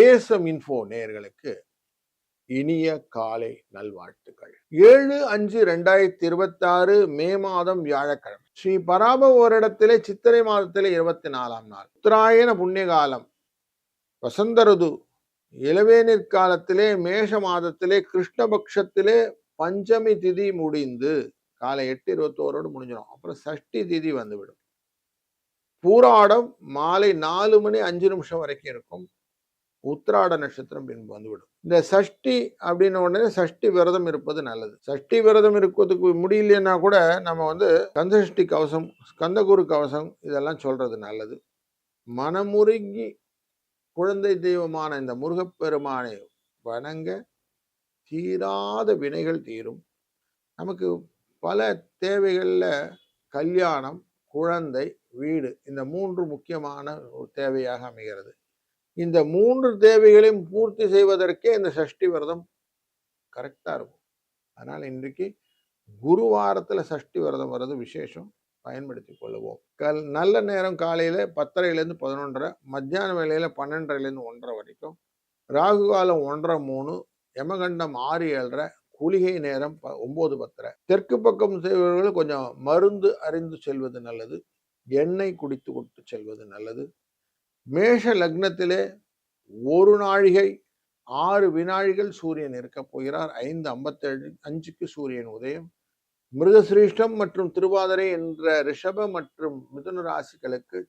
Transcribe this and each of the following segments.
ஏசம் info நேயர்களுக்கு இனிய காலை நல்வாழ்த்துக்கள். 7/5/2026 மே மாதம் வியாழக்கிழமை. ஸ்ரீ பராப வருடத்திலே சித்திரை மாதத்திலே 24ஆம் நாள். உத்தராயண புண்ணிய காலம், வசந்த ருது, இளவேநீர் காலத்திலே மேஷ மாதத்திலே கிருஷ்ணபக்ஷத்திலே பஞ்சமி திதி முடிந்து காலை 8:21 முடிஞ்சிடும். அப்புறம் சஷ்டி திதி வந்துவிடும். பூராடம் மாலை 4:05 வரைக்கும் இருக்கும். உத்திராட நட்சத்திரம் பின்பு வந்துவிடும். இந்த சஷ்டி அப்படின்னு உடனே சஷ்டி விரதம் இருப்பது நல்லது. சஷ்டி விரதம் இருப்பதுக்கு முடியலன்னா கூட நம்ம கந்தசஷ்டி கவசம், ஸ்கந்தகுரு கவசம் இதெல்லாம் சொல்றது நல்லது. மனமுருகி குழந்தை தெய்வமான இந்த முருகப்பெருமானை வணங்க தீராத வினைகள் தீரும். நமக்கு பல தேவைகள்ல கல்யாணம், குழந்தை, வீடு இந்த 3 முக்கியமான ஒரு தேவையாக அமைகிறது. இந்த 3 தேவைகளையும் பூர்த்தி செய்வதற்கே இந்த சஷ்டி விரதம் கரெக்டா இருக்கும். அதனால இன்றைக்கு குருவாரத்துல சஷ்டி விரதம் வர்றது விசேஷம், பயன்படுத்தி கொள்ளுவோம். நல்ல நேரம் காலையில 10:30 11:30, மத்தியான வேலையில 12:30 1:30 வரைக்கும், ராகு காலம் 1:30 யமகண்டம் 6-7:30, குளிகை நேரம் 9-10. தெற்கு பக்கம் செய்வர்கள் கொஞ்சம் மருந்து அறிந்து செல்வது நல்லது, எண்ணெய் குடித்து கொண்டு செல்வது நல்லது. மேஷ லக்னத்திலே 1 நாழிகை 6 வினாழிகள் சூரியன் இருக்க போகிறார். 5:55 சூரியன் உதயம். மிருகசிரீஷ்டம் மற்றும் திருவாதிரை என்ற ரிஷப மற்றும் மிதுன ராசிகளுக்கு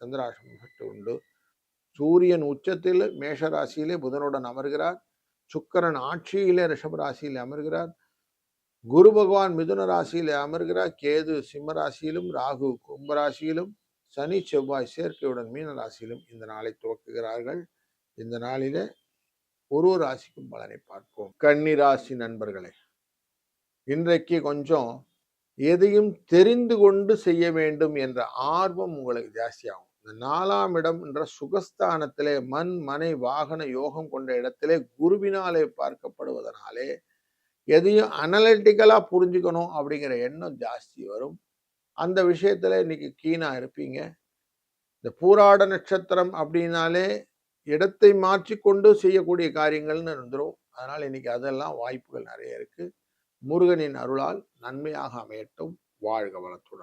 சந்திராஷ்டமம் உண்டு. சூரியன் உச்சத்தில் மேஷ ராசியிலே புதனுடன் அமர்கிறார். சுக்கிரன் ஆட்சியிலே ரிஷப ராசியிலே அமர்கிறார். குரு பகவான் மிதுன ராசியிலே அமர்கிறார். கேது சிம்ம ராசியிலும், ராகு கும்பராசியிலும், சனி செவ்வாய் சேர்க்கையுடன் மீன ராசியிலும் இந்த நாளை துவக்குகிறார்கள். இந்த நாளிலே ஒரு ராசிக்கும் பலனை பார்ப்போம். கன்னி ராசி நண்பர்களே, இன்றைக்கு கொஞ்சம் எதையும் தெரிந்து கொண்டு செய்ய வேண்டும் என்ற ஆர்வம் உங்களுக்கு ஜாஸ்தியாகும். இந்த 4ஆம் இடம் என்ற சுகஸ்தானத்திலே மண், மனை, வாகன யோகம் கொண்ட இடத்திலே குருவினாலே பார்க்கப்படுவதனாலே எதையும் அனலிட்டிக்கலா புரிஞ்சுக்கணும் அப்படிங்கிற எண்ணம் ஜாஸ்தி வரும். அந்த விஷயத்துல இன்னைக்கு கீனா இருப்பீங்க. இந்த பூராட நட்சத்திரம் அப்படின்னாலே இடத்தை மாற்றிக்கொண்டு செய்யக்கூடிய காரியங்கள்னு இருந்துரும். அதனால இன்னைக்கு அதெல்லாம் வாய்ப்புகள் நிறைய இருக்கு. முருகனின் அருளால் நன்மையாக அமையட்டும். வாழ்க வளத்துடன்.